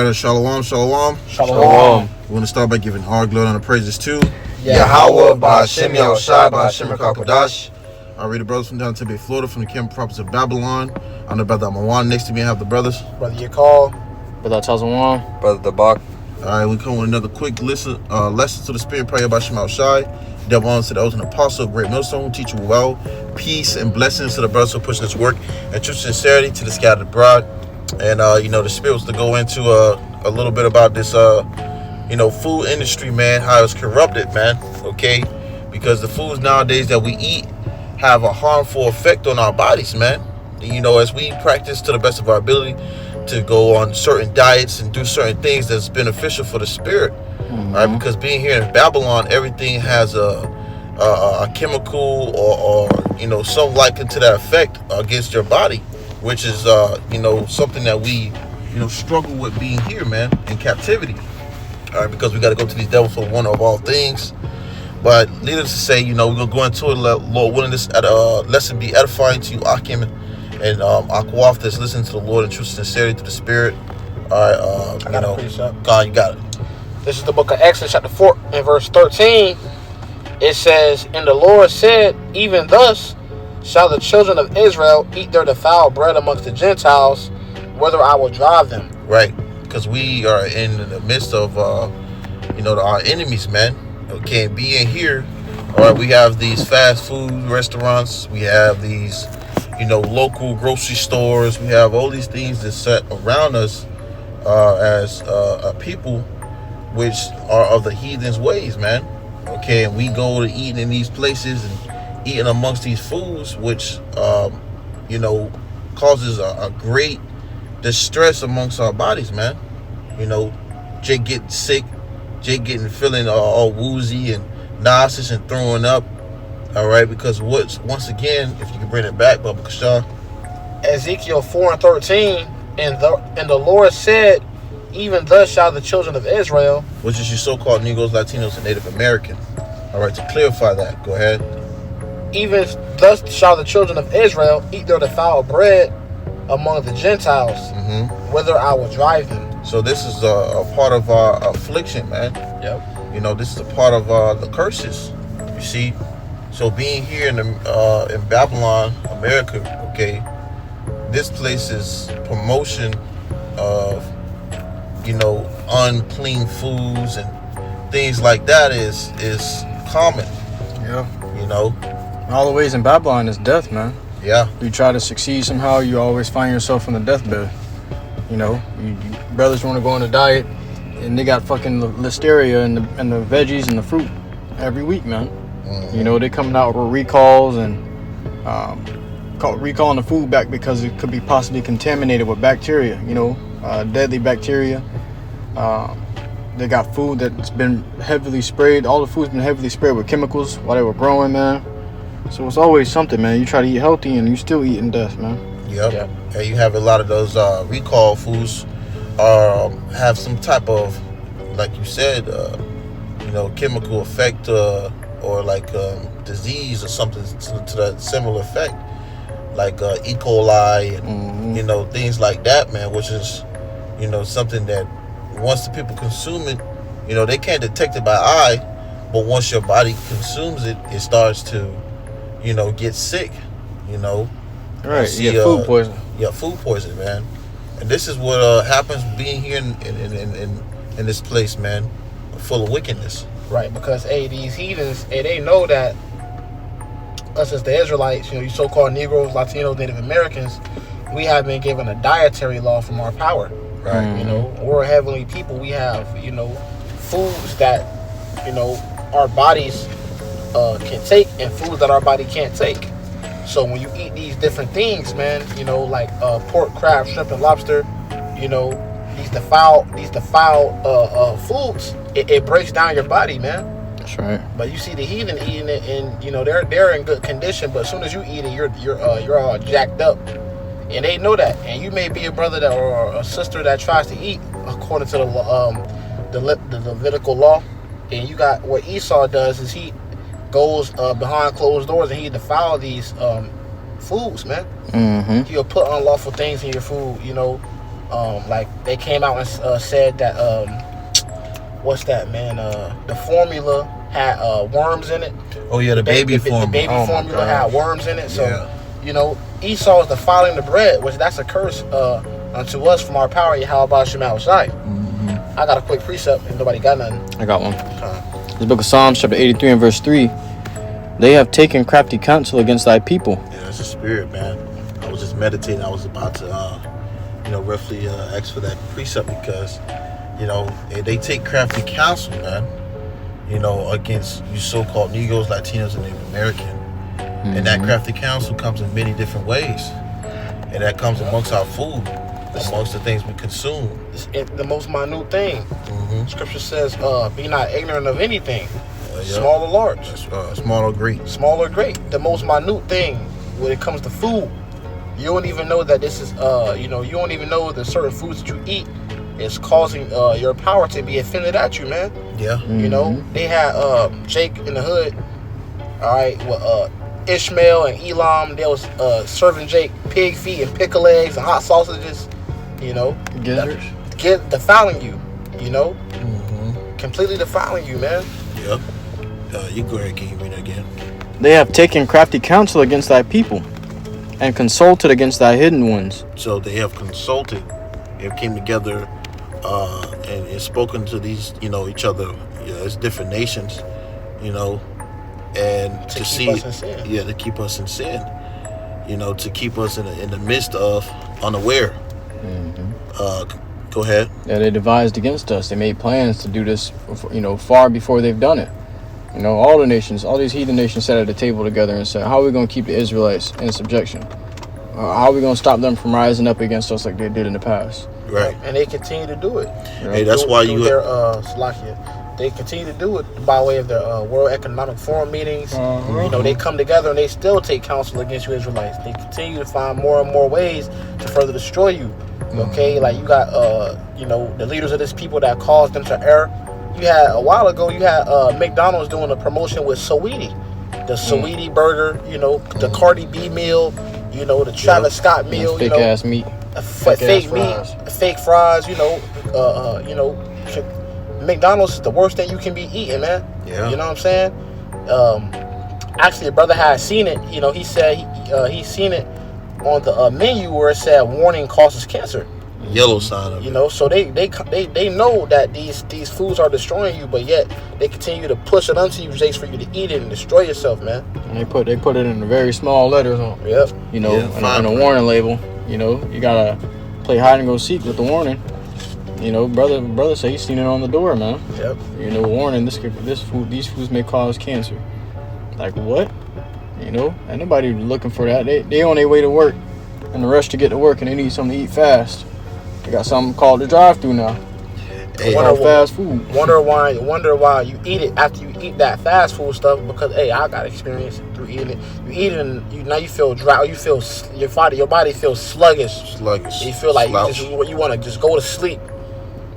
right, shalom, shalom. Shalom. We want to start by giving all glory and praises to Yahweh, Ba'ashem Yahushai, Ba'ashem Rakapadash. I read the brothers from down to Tibet, Florida, from the Camp Prophets of Babylon. I'm the brother Amawan. Next to me, I have the brothers. Brother Yakal. Brother Tazawan. Brother Dabak. All right, we come with another quick lesson to the Spirit prayer by Shem Shai. Devil on said, I was an apostle, a great millstone, teach you well. Peace and blessings to the brothers who push this work, and true sincerity to the scattered abroad. And, the Spirit was to go into a little bit about this, food industry, man, how it's corrupted, man, okay? Because the foods nowadays that we eat have a harmful effect on our bodies, man. As we practice to the best of our ability to go on certain diets and do certain things that's beneficial for the spirit, right? Because being here in Babylon, everything has a chemical or something like to that effect against your body, which is something that we struggle with being here, man, in captivity. All right, because we got to go to these devils for one of all things. But needless to say, we're gonna go into it, Lord willing, this lesson be edifying to you, Akim and Akwaf, that's listening to the Lord in true sincerity to the Spirit. All right, God, you got it. This is the book of Exodus, chapter 4, and verse 13. It says, And the Lord said, Even thus shall the children of Israel eat their defiled bread amongst the Gentiles, whither I will drive them. Right, because we are in the midst of, our enemies, man. Okay, being here, all right, we have these fast food restaurants, we have these, local grocery stores, we have all these things that set around us as a people which are of the heathen's ways, man. Okay, and we go to eating in these places and eating amongst these foods, which, causes a great distress amongst our bodies, man. Jake getting sick, feeling all woozy and nauseous and throwing up. All right, because once again, if you can bring it back, Baba Kashan. Ezekiel 4 and 13, and the Lord said, Even thus shall the children of Israel, which is your so-called Negroes, Latinos, and Native American. All right, to clarify that, go ahead. Even thus shall the children of Israel eat their defiled bread among the Gentiles, whither I will drive them. So this is a part of our affliction, man. Yep. This is a part of the curses. You see, so being here in Babylon, America, okay, this place is promotion of unclean foods and things like that is common. Yeah. All the ways in Babylon is death, man. Yeah. You try to succeed somehow, you always find yourself on the deathbed. You brothers want to go on a diet, and they got fucking listeria and the veggies and the fruit every week, man. They coming out with recalls and recalling the food back because it could be possibly contaminated with bacteria. Deadly bacteria. They got food that's been heavily sprayed. All the food's been heavily sprayed with chemicals while they were growing, man. So it's always something, man. You try to eat healthy and you still eating death, man. Yep. And you have a lot of those recall foods have some type of, like you said, chemical effect or like disease or something to that similar effect, like E. coli and things like that, man. Which is something that once the people consume it, they can't detect it by eye, but once your body consumes it, it starts to get sick. Right, you get food poison. Yeah, food poison, man. And this is what happens being here in this place, man, full of wickedness. Right, because these heathens, they know that us as the Israelites, you so-called Negroes, Latinos, Native Americans, we have been given a dietary law from our power. Right. We're a heavenly people. We have, foods that, our bodies can take and foods that our body can't take. So when you eat these different things, man, like pork, crab, shrimp, and lobster, these defiled foods, it breaks down your body, man. That's right. But you see the heathen eating it, and they're in good condition. But as soon as you eat it, you're all jacked up, and they know that. And you may be a brother or a sister that tries to eat according to the Levitical law, and you got what Esau does is he goes behind closed doors and he defile these foods, man. He'll put unlawful things in your food, Like they came out and said that what's that, man? The formula had worms in it. Oh yeah, the baby formula. The baby Oh, my formula had gosh. worms in it. So Yeah. you know, Esau is defiling the bread, which that's a curse unto us from our power. Yahweh Shema Shai. I got a quick precept, and nobody got nothing. I got one. The book of Psalms, chapter 83 and verse 3. They have taken crafty counsel against thy people. Yeah, that's a spirit, man. I was just meditating. I was about to, roughly ask for that precept because, they take crafty counsel, man. Against you so-called Negroes, Latinos, and Native American, and that crafty counsel comes in many different ways, and that comes amongst our food, amongst the things we consume. It's the most minute thing. Scripture says, "Be not ignorant of anything, small or large, Small or great. small or great." The most minute thing when it comes to food, you don't even know that this is, you don't even know that certain foods that you eat is causing your power to be offended at you, man. Yeah. You know, they had Jake in the hood, all right, with Ishmael and Elam. They was serving Jake pig feet and pickle eggs and hot sausages. Gizzards. Defiling you. Completely defiling you, man. Yep. You go ahead, can you read it again? They have taken crafty counsel against thy people, and consulted against thy hidden ones. So they have consulted, they came together, and spoken to these, each other, as different nations, and to keep see, us in sin. to keep us in sin, to keep us in the midst of unaware. Go ahead. Yeah, they devised against us. They made plans to do this, far before they've done it. All the nations, all these heathen nations sat at the table together and said, how are we going to keep the Israelites in subjection? How are we going to stop them from rising up against us like they did in the past? Right. And they continue to do it. Hey, that's why you. Their Salakia. They continue to do it by way of their World Economic Forum meetings. They come together and they still take counsel against you Israelites. They continue to find more and more ways to further destroy you. Okay, like you got the leaders of this people that caused them to err. You had a while ago. You had McDonald's doing a promotion with Saweetie, the Saweetie burger. The Cardi B meal. The Travis Scott meal. Fake ass meat. Fake meat, fake fries. McDonald's is the worst thing you can be eating, man. Yeah. You know what I'm saying? Actually, a brother had seen it. He said he seen it on the menu where it said "warning causes cancer." Yellow sign of it. So they know that these foods are destroying you, but yet they continue to push it onto you, Jakes, for you to eat it and destroy yourself, man. And they put it in very small letters on. Yep. On a warning label. You gotta play hide and go seek with the warning. Brother said he's seen it on the door, man. Yep. Warning, these foods may cause cancer. Like what? Ain't nobody looking for that. They on their way to work, in the rush to get to work, and they need something to eat fast. They got something called the drive-through now. Hey, Fast food. Wonder why you eat it after you eat that fast food stuff, because I got experience through eating it. You eat it and now you feel dry. You feel your body feels sluggish. You feel like you want to just go to sleep.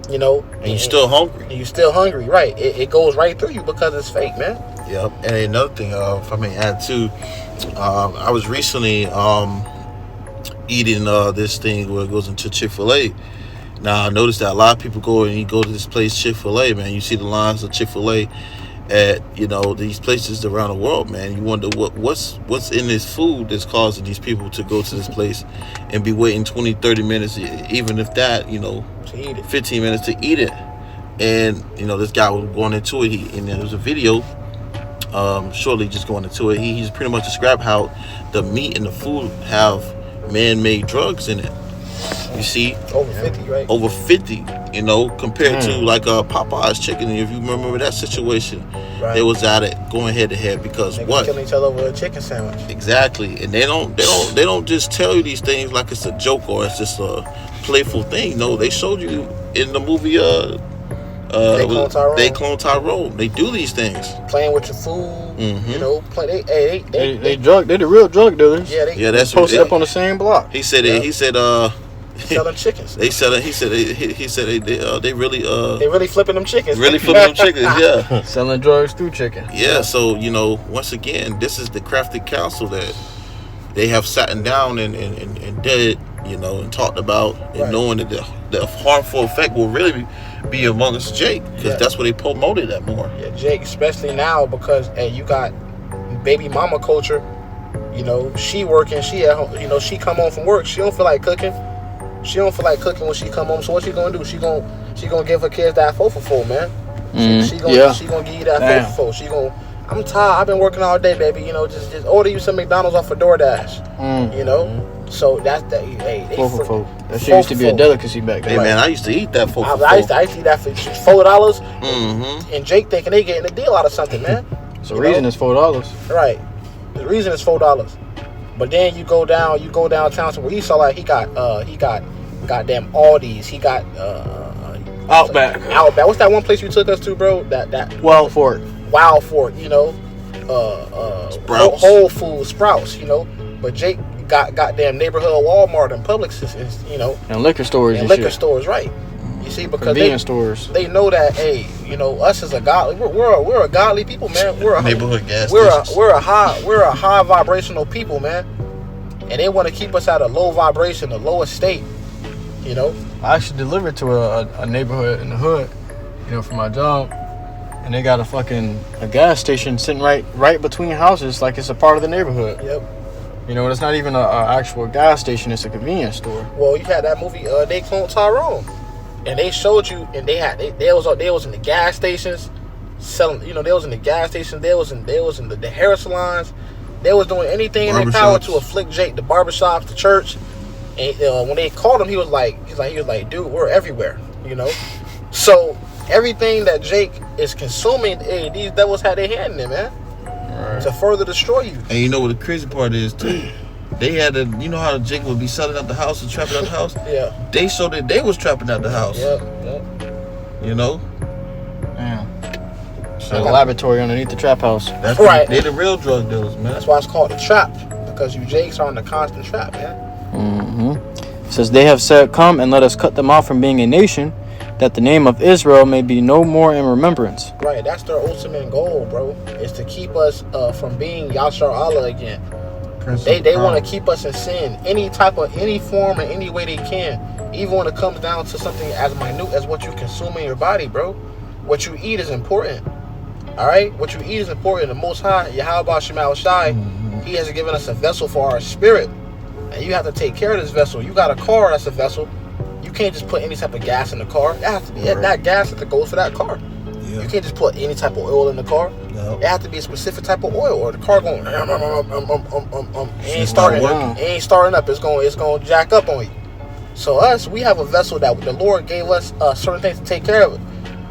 And you're still hungry. And you're still hungry, right? It goes right through you because it's fake, man. Yep. And another thing, if I may add too, I was recently eating this thing where it goes into Chick-fil-A. Now I noticed that a lot of people go to this place Chick-fil-A, man. You see the lines of Chick-fil-A at these places around the world, man. You wonder what's in this food that's causing these people to go to this place and be waiting 20-30 minutes, even if that, to eat it. 15 minutes to eat it. And this guy was going into it, and there was a video shortly just going into it. He's pretty much described how the meat and the food have man-made drugs in it. You see, over 50, right? Over 50, compared to like Popeye's chicken. If you remember that situation, right. They was at it going head to head because they what? Killing each other over a chicken sandwich. Exactly, and they don't just tell you these things like it's a joke or it's just a playful thing. No, they showed you in the movie. They Clone Tyrone. They do these things. Playing with your food. They the real drug dealers. Yeah, that's posted up on the same block. He said. Yeah. He said. Selling chickens. They selling. He said. They really. They really flipping them chickens. Really flipping them chickens. Yeah. Selling drugs through chicken. Yeah. So once again, this is the crafty counsel that they have sat down and did and talked about, and Right. knowing that the harmful effect will really be amongst Jake, because Yeah. that's what they promoted that more. Yeah, Jake, especially now because hey, you got baby mama culture. She working, she at home. She come home from work, she don't feel like cooking. She don't feel like cooking when she come home. So what she gonna do? She gonna give her kids that 4 for 4, man. She gonna give you that Damn. 4 for 4. She gonna, I'm tired. I've been working all day, baby. Just order you some McDonald's off of DoorDash. So that's that. Hey, they 4 for 4. That shit 4 used to for be a 4. delicacy back Hey then. man, I used to eat that 4 for 4. I used to eat that for $4, Mm-hmm. and Jake thinking they getting a deal out of something, man. So the reason is $4. Right. The reason is $4. But then you go downtown to where he saw like he got goddamn Aldi's. He got Outback. Outback. What's that one place you took us to, bro? That Well, for Wild Fork, Sprouts. Whole Foods, Sprouts, But Jake got goddamn neighborhood Walmart and Publix, and liquor stores and and liquor shit. stores, right? You see, because Convenience stores. they know that, hey, us as a godly, we're a godly people, man. We're a Neighborhood gas we're stations. we're a high vibrational people, man. And they want to keep us at a low vibration, a lowest state. I actually delivered to a neighborhood in the hood, for my job, and they got a gas station sitting right between houses, like it's a part of the neighborhood. Yep. It's not even a actual gas station; it's a convenience store. Well, you had that movie, They Cloned Tyrone, and they showed you, and they was in the gas stations selling. They was in the gas stations. They was in the hair salons. They was doing anything in their power Barbershops. to afflict Jake. The barbershops, the church. And when they called him, he was like, dude, we're everywhere. So everything that Jake is consuming, hey, these devils had their hand in it, man, Right. to further destroy you. And you know what the crazy part is too? They had how Jake would be selling out the house and trapping out the house? Yeah. They showed that they was trapping out the house. Yep. Yeah. So A laboratory underneath the trap house. that's Right. They the real drug dealers, man. That's why it's called a trap, because you Jakes are in a constant trap, man. It says, they have said, come and let us cut them off from being a nation, that the name of Israel may be no more in remembrance. Right, that's their ultimate goal, bro, is to keep us from being Yashar Allah again. They want to keep us in sin, any form, and any way they can. Even when it comes down to something as minute as what you consume in your body, bro. What you eat is important. All right, what you eat is important. The Most High, Yahweh Shemal Shai, He has given us a vessel for our spirit, and you have to take care of this vessel. You got a car that's a vessel. You can't just put any type of gas in the car. It has to be that gas that goes for that car. Yeah. You can't just put any type of oil in the car. No. It has to be a specific type of oil, or the car going it ain't It's starting. not It ain't starting up. It's going to jack up on you. So we have a vessel that the Lord gave us certain things to take care of it.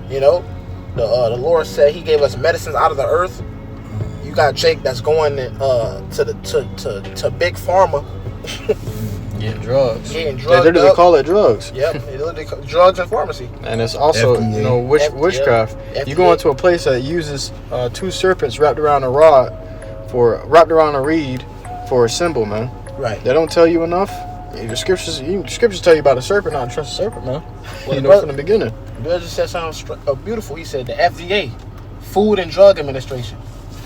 The Lord said He gave us medicines out of the earth. You got Jake that's going to big pharma, Getting drugs. getting They drugged literally up. call it drugs. Yep, they literally call drugs and pharmacy. And it's also, FDA. witchcraft. FDA. You go into a place that uses 2 serpents wrapped around a reed for a symbol, man. Right. They don't tell you enough. The scriptures tell you about a serpent, not to trust a serpent, man. Well, From the beginning. Bill just said something beautiful. He said the FDA, Food and Drug Administration.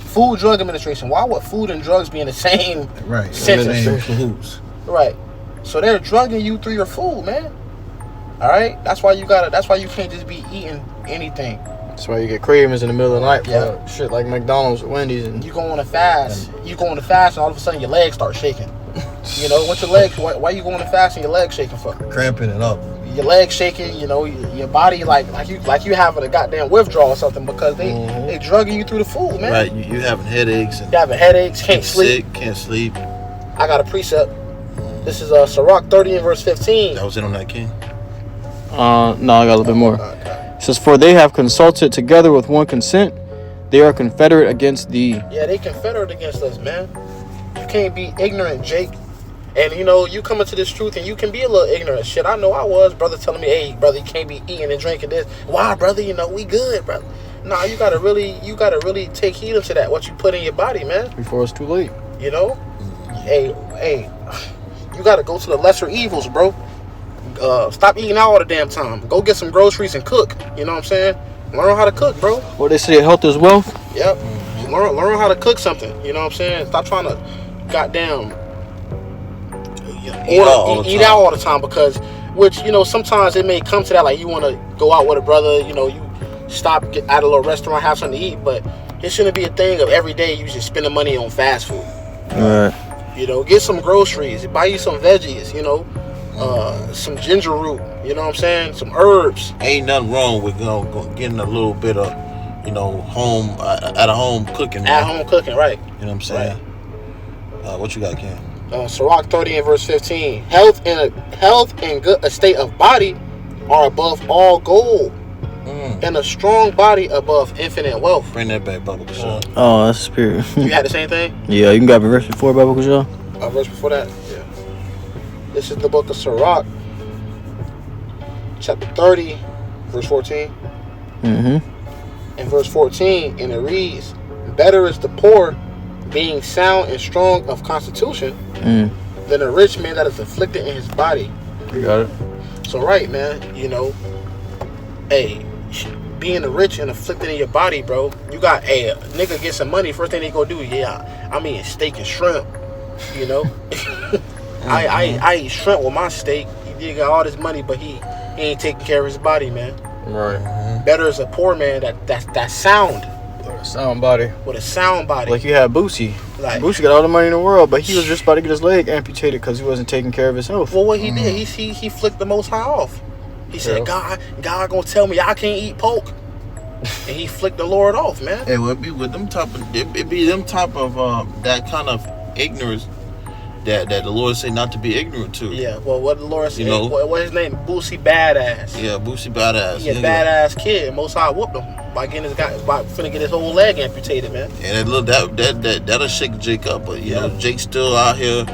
Food Drug Administration. Why would food and drugs be in the same Right. sentence? Same cahoots. Right. So they're drugging you through your food, man. All right. That's why you can't just be eating anything. That's why you get cravings in the middle of the night for Yeah. shit like McDonald's, Wendy's, and You go on a fast. You go on a fast, and all of a sudden your legs start shaking. What's your legs? Why you going to fast and your legs shaking for? Cramping it up. Your legs shaking. Your body like you having a goddamn withdrawal or something, because they drugging you through the food, man. Right. You having headaches and You having headaches, can't sleep. sick, can't sleep. I got a precept. This is Sirach 30 and verse 15. That was it on that king. no, I got a little bit more. Okay. It says, for they have consulted together with one consent. They are confederate against thee. Yeah, they confederate against us, man. You can't be ignorant, Jake. And you come into this truth and you can be a little ignorant. Shit, I know I was. Brother telling me, hey, brother, you can't be eating and drinking this. Why, brother? We good, brother. Nah, you gotta really take heed into that, what you put in your body, man. Before it's too late. Hey, you gotta go to the lesser evils, bro. Stop eating out all the damn time. Go get some groceries and cook. You know what I'm saying? Learn how to cook, bro. What they say, health is wealth. Yep. Learn how to cook something. You know what I'm saying? Stop trying to goddamn Eat out all the time because, which, you know, sometimes it may come to that, like you want to go out with a brother, you know, you stop at a little restaurant, have something to eat, but it shouldn't be a thing of every day you just spending money on fast food. Right. You know, get some groceries, buy you some veggies, you know, some ginger root, you know what I'm saying, some herbs. Ain't nothing wrong with getting a little bit of, you know, at home cooking. Man. At home cooking, right? You know what I'm saying? Right. What you got, Cam? Sirach 30 and verse 15. Health and good estate of body are above all gold, and a strong body above infinite wealth. Bring that back, Baba Kushal. Oh, that's the spirit. You had the same thing? Yeah, you can grab a verse before, Baba Kushal. A verse before that? Yeah. This is the book of Sirach, chapter 30, verse 14. And verse 14, and it reads, better is the poor being sound and strong of constitution than a rich man that is afflicted in his body. You got it. So right, man, you know, hey, being rich and afflicted in your body, bro, you got a nigga get some money, first thing they go do, I'm eating steak and shrimp, you know. I eat shrimp with my steak. He got all this money, but he ain't taking care of his body, man. Right. Better is a poor man that's sound. Sound body. With a sound body. Like you had Boosie. Like, Boosie got all the money in the world, but he was just about to get his leg amputated because he wasn't taking care of his health. Well, what he did, he flicked the Most High off. He said, God gonna tell me I can't eat pork. And he flicked the Lord off, man. It would be with them type of that kind of ignorance that the Lord say not to be ignorant to. Yeah, well, what the Lord said, You know? what his name? Boosie Badass. Yeah, Boosie Badass. He a badass kid. Most High whooped him by finna get his whole leg amputated, man. And look, that'll shake Jake up, but you know, Jake's still out here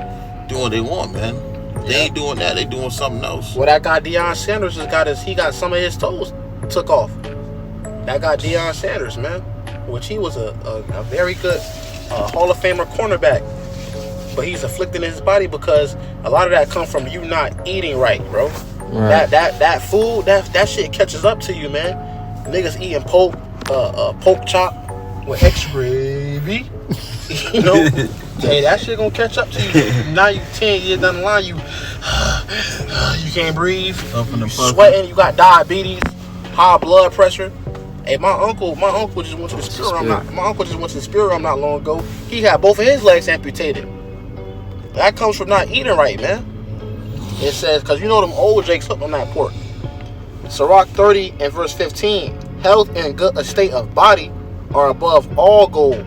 doing what they want, man. They ain't doing that. They doing something else. Well, that guy Deion Sanders he got some of his toes took off. That guy Deion Sanders, man, which he was a very good Hall of Famer cornerback. But he's afflicted in his body because a lot of that comes from you not eating right, bro. Right. That food, that shit catches up to you, man. Niggas eating pork chop with extra gravy. You know, hey, that shit gonna catch up to you. Now you 10 years down the line, you can't breathe, you sweating, you got diabetes, high blood pressure. Hey, my uncle just went to the spirit realm not long ago. He had both of his legs amputated. That comes from not eating right, man. It says, because you know them old Jakes hooked on that pork. Sirach 30 and verse 15. Health and good estate of body are above all gold,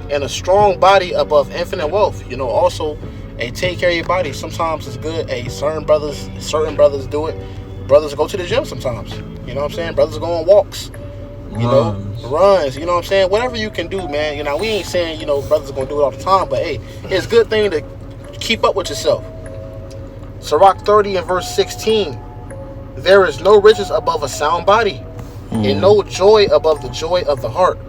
and a strong body above infinite wealth. You know, also, take care of your body. Sometimes it's good. Certain brothers do it. Brothers go to the gym sometimes. You know what I'm saying? Brothers go on walks. Runs. You know what I'm saying? Whatever you can do, man. You know, we ain't saying, you know, brothers are going to do it all the time, but hey, it's a good thing to keep up with yourself. Sirach 30 and verse 16. There is no riches above a sound body, and no joy above the joy of the heart.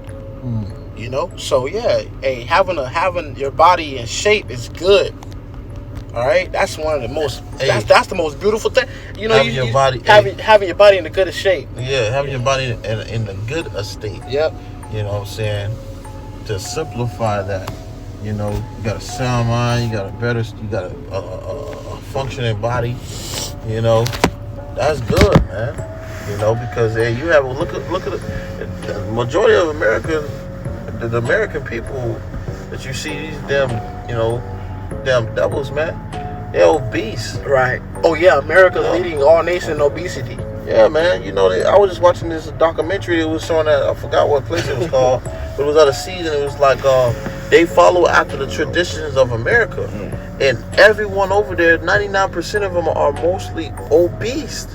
You know, so yeah, having your body in shape is good. All right, that's one of the most. That's the most beautiful thing. You know, having your body in the good shape. Yeah, having your body in the good estate. Yep. You know what I'm saying? To simplify that, you know, you got a sound mind, you got a functioning body. You know, that's good, man. You know, because you have look at the majority of the American people that you see, these damn devils, man. They're obese. Right. Oh yeah, America's leading all nations in obesity. Yeah, man. You know, I was just watching this documentary. It was showing that, I forgot what place it was called, but it was at a season. It was like they follow after the traditions of America, and everyone over there, 99% of them are mostly obese,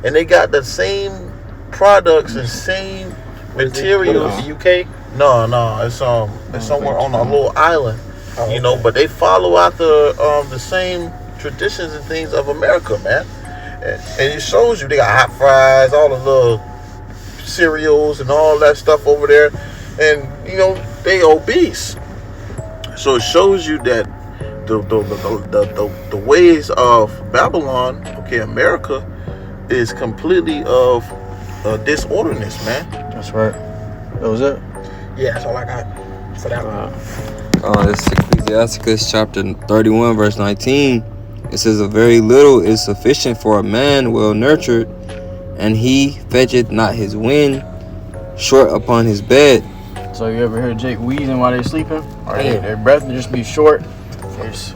and they got the same products and same materials. The UK? No, it's somewhere on a little island. You know, but they follow after the same traditions and things of America, man. And it shows you they got hot fries, all the little cereals and all that stuff over there, and you know they obese. So it shows you that the ways of Babylon, America, is completely of disorderness, man. That's right. That was it. Yeah, that's all I got for that one. This is Ecclesiasticus chapter 31, verse 19. It says, a very little is sufficient for a man well nurtured, and he fetcheth not his wind short upon his bed. So you ever hear Jake wheezing while they're sleeping? Or their breath will just be short. They're just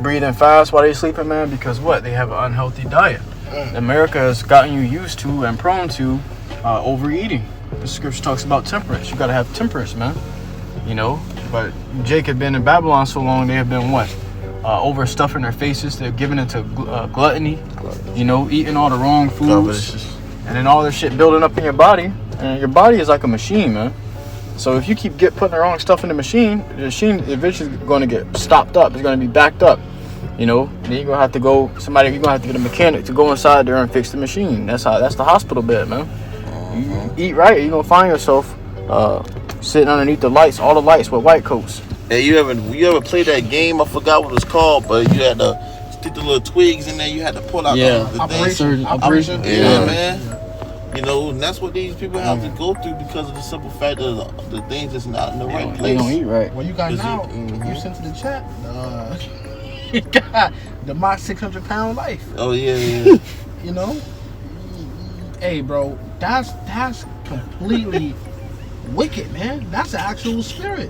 breathing fast while they're sleeping, man, because what? They have an unhealthy diet. America has gotten you used to and prone to overeating. The scripture talks about temperance. You gotta have temperance, man. You know, but Jake had been in Babylon so long, they have been what? Overstuffing their faces. They're giving into gluttony. You know, eating all the wrong foods. And then all this shit building up in your body. And your body is like a machine, man. So if you keep putting the wrong stuff in the machine eventually going to get stopped up. It's going to be backed up. You know, then you're going to have to go, you're going to have to get a mechanic to go inside there and fix the machine. That's the hospital bed, man. You eat right, you're going to find yourself sitting underneath the lights, all the lights with white coats. Hey, you ever played that game? I forgot what it was called, but you had to stick the little twigs in there. You had to pull out the things. Operation. Yeah, man. You know, and that's what these people have to go through because of the simple fact of the things that's not in the right place. They don't eat right. Well, you got now. You sent to the chat. You got the my 600-pound life. Oh yeah. You know. Hey, bro, that's completely wicked, man. That's an actual spirit.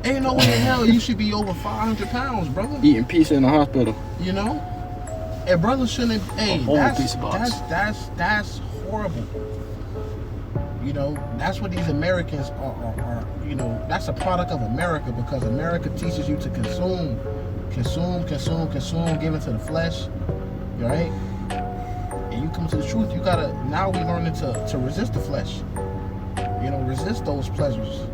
Ain't no way in hell you should be over 500 pounds, brother. Eating pizza in the hospital. You know. Hey, brother shouldn't. Hey, that's horrible. You know, that's what these Americans are. You know, that's a product of America because America teaches you to consume, give into the flesh. Right? And you come to the truth. You gotta. Now we learning to resist the flesh. You know, resist those pleasures.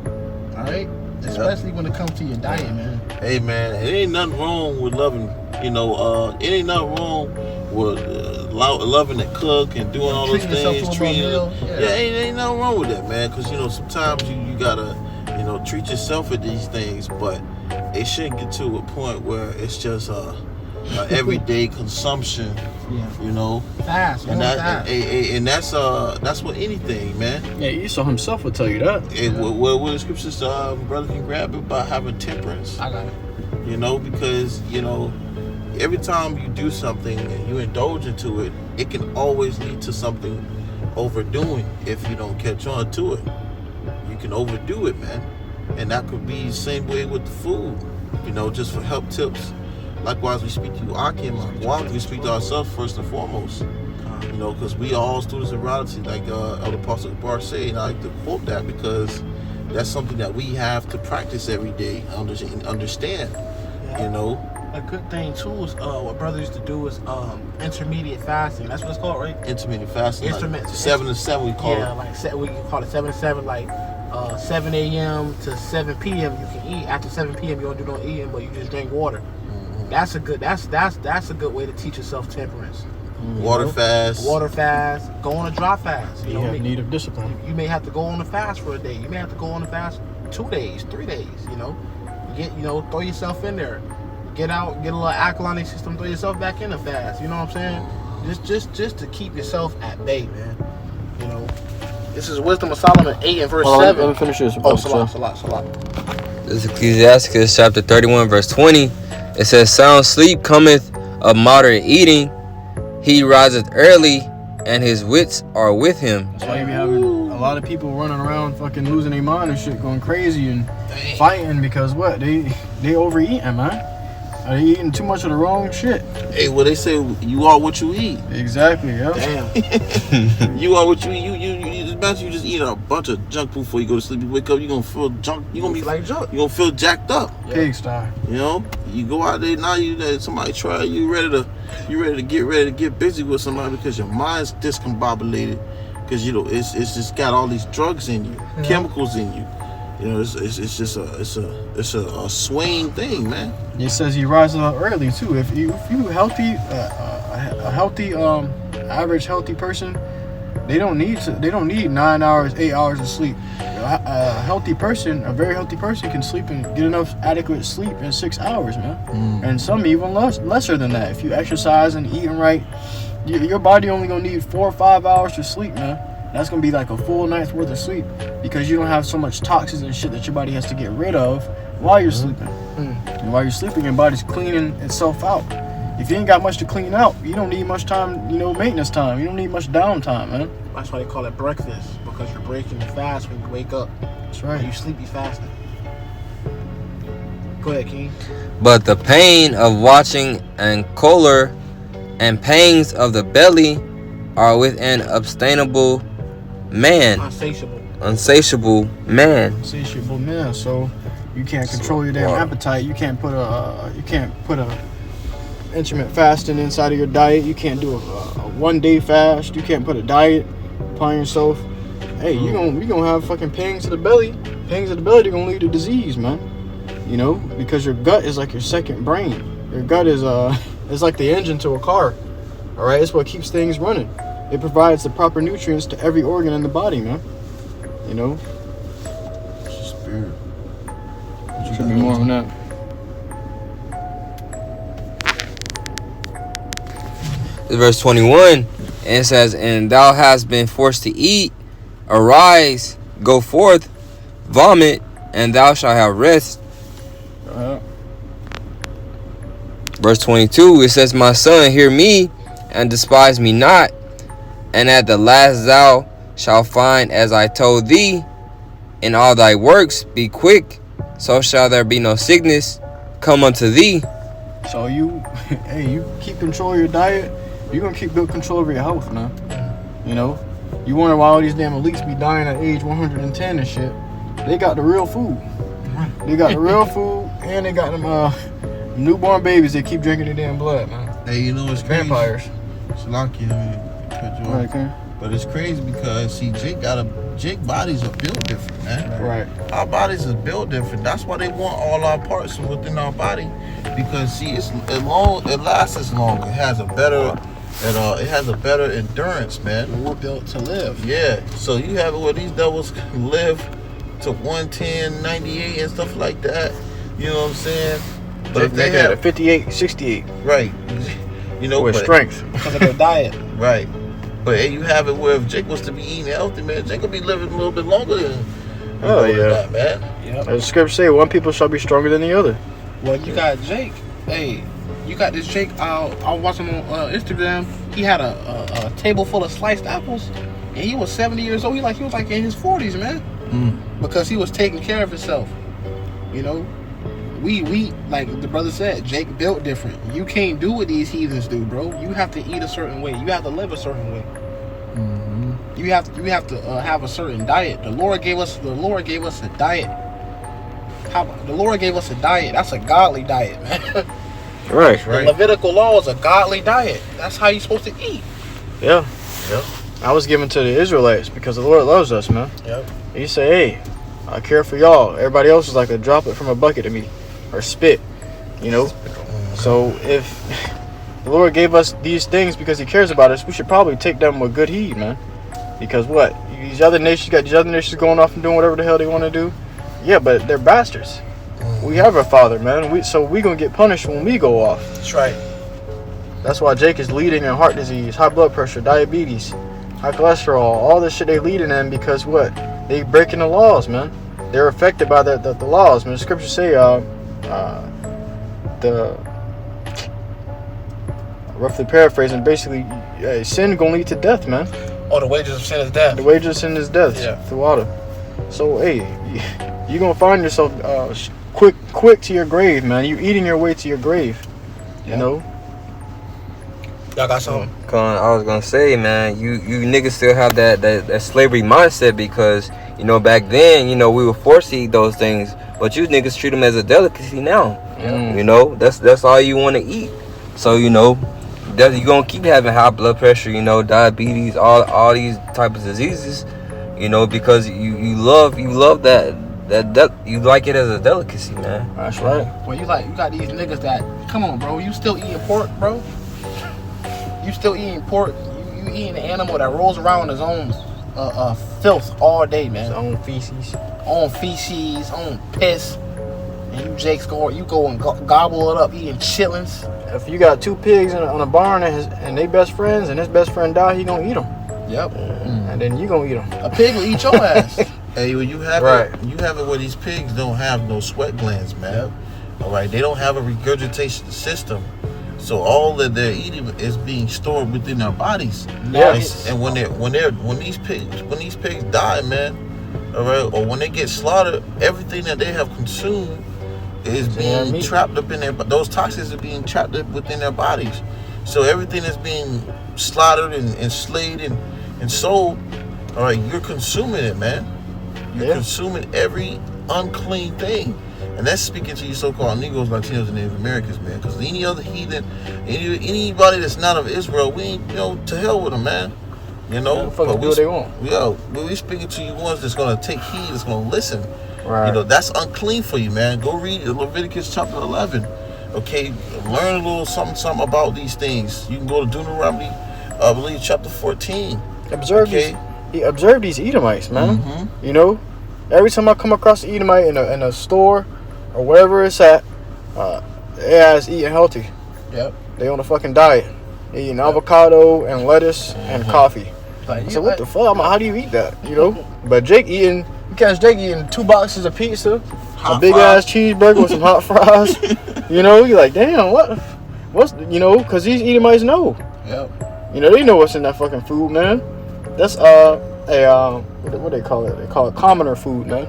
All right. Especially when it comes to your diet, man. Hey, man, it ain't nothing wrong with loving. You know, it ain't nothing wrong with loving to cook and doing all those things. Ain't nothing wrong with that, man. Because you know, sometimes you gotta, you know, treat yourself at these things, but it shouldn't get to a point where it's just everyday consumption. Yeah. You know, fast. And that's what anything, man. Yeah, Esau himself will tell you that. What the scriptures, brother can grab it by having temperance. I got it. You know, because you know, every time you do something and you indulge into it, it can always lead to something overdoing if you don't catch on to it. You can overdo it, man, and that could be the same way with the food. You know, just for help tips. Likewise, we speak to Akim. We speak to ourselves first and foremost. You know, because we are all students of reality, like Elder Apostle Bar said. And I like to quote that because that's something that we have to practice every day, understand. You know, a good thing too is what brother used to do is intermediate fasting. That's what it's called, right? Intermittent fasting. Like 7 to 7, we call it. Yeah, like we can call it 7 to 7, like 7 a.m. to 7 p.m. You can eat. After 7 p.m. you don't do no eating, but you just drink water. That's a good. That's a good way to teach yourself temperance. Water fast. Go on a dry fast. You have need of discipline. You may have to go on a fast for a day. You may have to go on a fast 2 days, 3 days. You know, throw yourself in there. Get out, get a little alkaline system. Throw yourself back in the fast. You know what I'm saying? Just to keep yourself at bay, man. You know, this is Wisdom of Solomon 8 and verse 7. Let me finish this. Salat. This is Ecclesiasticus chapter 31 verse 20. It says, sound sleep cometh of moderate eating. He riseth early, and his wits are with him. That's why you be having a lot of people running around fucking losing their mind and shit, going crazy and fighting because what? They overeating, man. Are they eating too much of the wrong shit? Hey, well, they say you are what you eat. Exactly, yeah. Damn. You are what you eat. You imagine you just eat a bunch of junk food before you go to sleep. You wake up, you're gonna feel junk. You're gonna be like junk. You're gonna feel jacked up. Pigsty. You know, you go out there now. Somebody try. You ready to get busy with somebody because your mind's discombobulated. Because you know it's just got all these drugs in you, chemicals in you. You know, it's just a swaying thing, man. It says he rises up early too. If you healthy, a healthy average healthy person, they don't need 9 hours, 8 hours of sleep. A healthy person, a very healthy person, can sleep and get enough adequate sleep in 6 hours, man. And some even lesser than that. If you exercise and eating right, your body only gonna need 4 or 5 hours to sleep, man. That's gonna be like a full night's worth of sleep because you don't have so much toxins and shit that your body has to get rid of while you're sleeping. And while you're sleeping, your body's cleaning itself out. if you ain't got much to clean out, you don't need much time, maintenance time. You don't need much downtime, man. That's why they call it breakfast, because you're breaking the fast when you wake up. That's right. When you sleep, you fasting. Go ahead, King. But the pain of watching and choler and pangs of the belly are with an unsustainable man. Unsatiable man. Insatiable man. So you can't control your damn appetite. You can't put a intermittent fasting inside of your diet. You can't do a 1 day fast. You can't put a diet upon yourself. Hey, you gonna have fucking pangs of the belly. Pangs of the belly, they're gonna lead to disease, man. Because your gut is like your second brain. Your gut is it's like the engine to a car. All right, it's what kees things running. It provides the proper nutrients to every organ in the body, man. It's a spirit. Should be more on that. Verse 21, and it says, and thou hast been forced to eat, arise, go forth, vomit, and thou shalt have rest. Verse 22, it says, my son, hear me, and despise me not, and at the last thou shalt find as I told thee, in all thy works be quick, so shall there be no sickness come unto thee. So you keep control of your diet, you're gonna keep good control over your health, man. You wonder why all these damn elites be dying at age 110 and shit. They got the real food. They got the real food, and they got them newborn babies that keep drinking their damn blood, man. Hey, it's crazy. Vampires. It's lucky, cut you off. Right, okay. But it's crazy because Jake bodies are built different, man. Right. Our bodies are built different. That's why they want all our parts from within our body, because it lasts as long. It has a better endurance, man. We're built to live. Yeah. So you have it where these devils can live to 110, 98 and stuff like that. You know what I'm saying? But if they had have a 58, 68. Right. With strength. Because of their diet. Right. But you have it where if Jake was to be eating healthy, man, Jake will be living a little bit longer than that, man. Yep. As the scripture say, one people shall be stronger than the other. Well, you got Jake. Hey, you got this Jake. I was watching him on Instagram. He had a table full of sliced apples, and he was 70 years old. He was like in his 40s, man. Because he was taking care of himself. We like the brother said, Jake built different. You can't do what these heathens do, bro. You have to eat a certain way. You have to live a certain way. You have to have a certain diet. The Lord gave us a diet. The Lord gave us a diet. That's a godly diet, man. Right. The Levitical law is a godly diet. That's how you're supposed to eat. Yeah. I was given to the Israelites because the Lord loves us, man. Yep. He said, hey, I care for y'all. Everybody else is like a drop it from a bucket to me. Or spit. So if the Lord gave us these things because he cares about us, we should probably take them with good heed, man. Because what? These other nations going off and doing whatever the hell they want to do. Yeah, but they're bastards. We have a father, man. So we gonna get punished when we go off. That's right. That's why Jake is leading in heart disease, high blood pressure, diabetes, high cholesterol, all this shit they leading in because what? They breaking the laws, man. They're affected by the laws, man. The scriptures say roughly paraphrasing, basically sin gonna lead to death, man. Oh, the wages of sin is death. The wages of sin is death. Yeah. Through water. So hey, you gonna find yourself quick to your grave, man. You eating your way to your grave. Y'all got something? I was gonna say, man, you niggas still have that slavery mindset because back then we were forced to eat those things, but you niggas treat them as a delicacy now. That's all you want to eat. So you're gonna keep having high blood pressure, diabetes, all these types of diseases, because you love that you like it as a delicacy, man. That's right. Well, you got these niggas that, come on, bro, you still eating pork, bro? You still eating pork? You eating an animal that rolls around his own filth all day, man. His own feces, own piss. And you Jakes go and gobble it up, eating chitlins. If you got two pigs on a barn and they best friends and his best friend die, he gonna eat them. Yep. And then you gonna eat them. A pig will eat your ass. Hey, when you have it where these pigs don't have no sweat glands, man. Yep. All right, they don't have a regurgitation system. So all that they're eating is being stored within their bodies. Yes. And when these pigs die, man, all right, or when they get slaughtered, everything that they have consumed is being trapped up in their. Those toxins are being trapped up within their bodies. So everything is being slaughtered and slayed and sold. All right, you're consuming it, man. You're consuming every unclean thing. And that's speaking to you so-called Negroes, Latinos, and Native Americans, man. Because any other heathen, anybody that's not of Israel, we ain't, to hell with them, man. But do what they want. But we speaking to you ones that's going to take heed, that's going to listen. Right. That's unclean for you, man. Go read Leviticus chapter 11. Okay, learn a little something about these things. You can go to Deuteronomy, I believe, chapter 14. Observe these Edomites, man. Mm-hmm. Every time I come across an Edomite in a store or wherever it's at, they ass eating healthy. Yep. They on a fucking diet. They eating avocado and lettuce and coffee. Like, So what the fuck? I'm like, how do you eat that? But Jake eating, you catch Jake eating 2 boxes of pizza, a big ass cheeseburger with some hot fries. You're like, damn, what's because these Edomites know. Yep. They know what's in that fucking food, man. That's what they call it? They call it commoner food, man.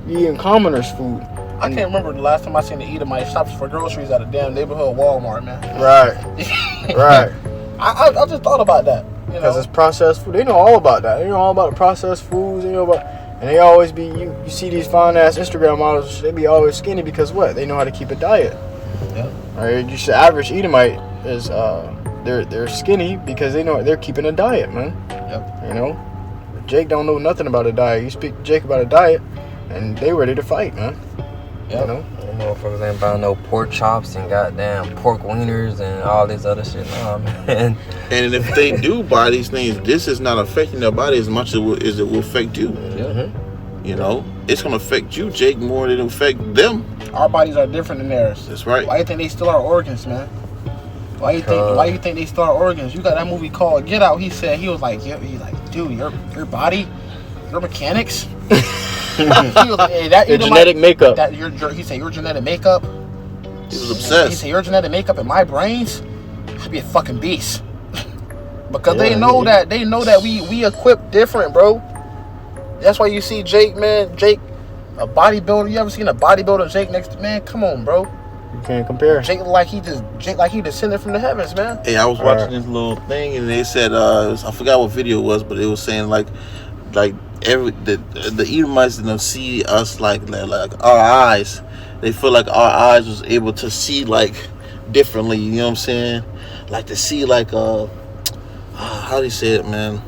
You eating commoners food. I can't remember the last time I seen the Edomite shops for groceries at a damn neighborhood Walmart, man. Right. I just thought about that. Because it's processed food. They know all about that. They know all about the processed foods. They know about, and they always be. You see these fine ass Instagram models. They be always skinny because what? They know how to keep a diet. Yeah. Right. Just the average Edomite is they're skinny because they know they're keeping a diet, man. Yep. Jake don't know nothing about a diet. You speak to Jake about a diet, and they ready to fight, man. Yep. Motherfuckers ain't buying no pork chops and goddamn pork wieners and all this other shit. Nah, man. And if they do buy these things, this is not affecting their body as much as it will affect you. It's gonna affect you, Jake, more than it affect them. Our bodies are different than theirs. That's right. Why you think they steal our organs, man? Why you think they steal our organs? You got that movie called Get Out. He was like, dude, your body, your mechanics. He was like, hey, your genetic makeup. He said your genetic makeup. He was obsessed. He said your genetic makeup and my brains should be a fucking beast. Because they know that we equip different, bro. That's why you see Jake, man. Jake, a bodybuilder. You ever seen a bodybuilder Jake next to, man? Come on, bro. You can't compare. Jake like he descended from the heavens, man. Hey, I was watching this little thing and they said I forgot what video it was, but it was saying like the Edomites didn't see us like our eyes. They feel like our eyes was able to see like differently. You know what I'm saying? Like to see like how do you say it, man?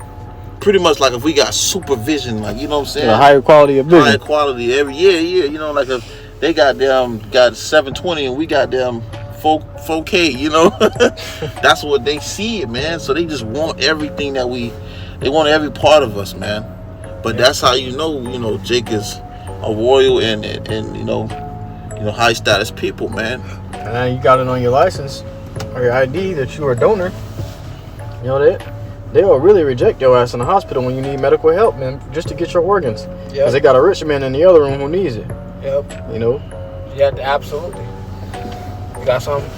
Pretty much like if we got supervision, like, you know what I'm saying? A higher quality of vision. Higher quality every year. Like if they got 720 and we got 4K. That's what they see it, man. So they just want everything they want every part of us, man. But that's how Jake is a royal and high status people, man. And you got it on your license or your ID that you are a donor. They will really reject your ass in the hospital when you need medical help, man, just to get your organs. Because they got a rich man in the other room who needs it. Yep. Yeah, absolutely. You got something?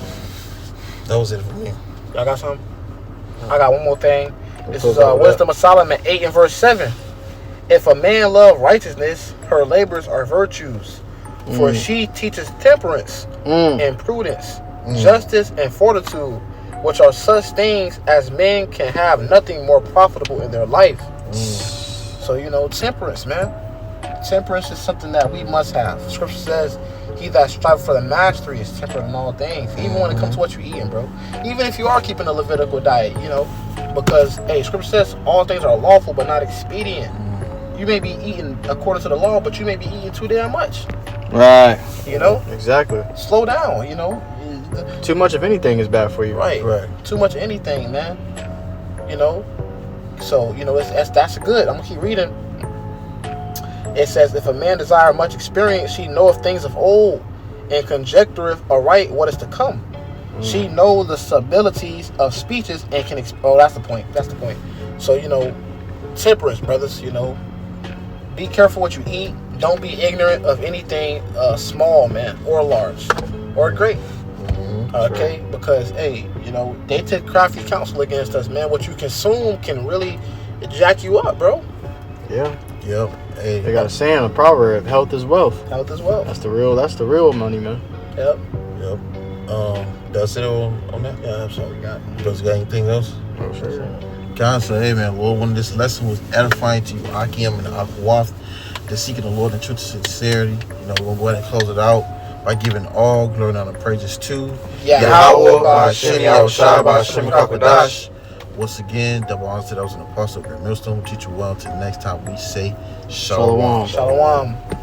That was it for me. Y'all got something? I got one more thing. This is Wisdom of Solomon 8 and verse 7. If a man love righteousness, her labors are virtues. For she teaches temperance and prudence, justice and fortitude, which are such things as men can have nothing more profitable in their life. So, temperance, man. Temperance is something that we must have. Scripture says, he that strives for the mastery is temperate in all things. Even when it comes to what you're eating, bro. Even if you are keeping a Levitical diet, because, Scripture says all things are lawful but not expedient. You may be eating according to the law, but you may be eating too damn much. Right. Exactly. Slow down, Too much of anything is bad for you. Right. Too much of anything, man. So, that's good. I'm going to keep reading. It says, if a man desire much experience, she knoweth things of old, and conjectureth aright what is to come. She know the subtleties of speeches and can... that's the point. So, temperance, brothers, Be careful what you eat. Don't be ignorant of anything small, man, or large, or great. Okay, because hey, you know, they take crafty counsel against us, man. What you consume can really jack you up, bro. Yeah. Yep. Hey, They got a saying, a proverb, health is wealth. Health as well. That's the real money, man. Yep. Yep. That's it on that. Yeah, that's all we got. You guys got anything else? Oh, sure. God, so hey man, Lord, when this lesson was edifying to you, Akim and Akwaf, to seeking the Lord in truth and sincerity, you know, we'll go ahead and close it out by giving all glory and honor and praises to Yahweh, by Hashem Yahushua, by Hashem HaKadosh. Once again, double honor to those in the apostle, great millstone, teach you well. Until next time we say Shalom. Shalom. Shalom.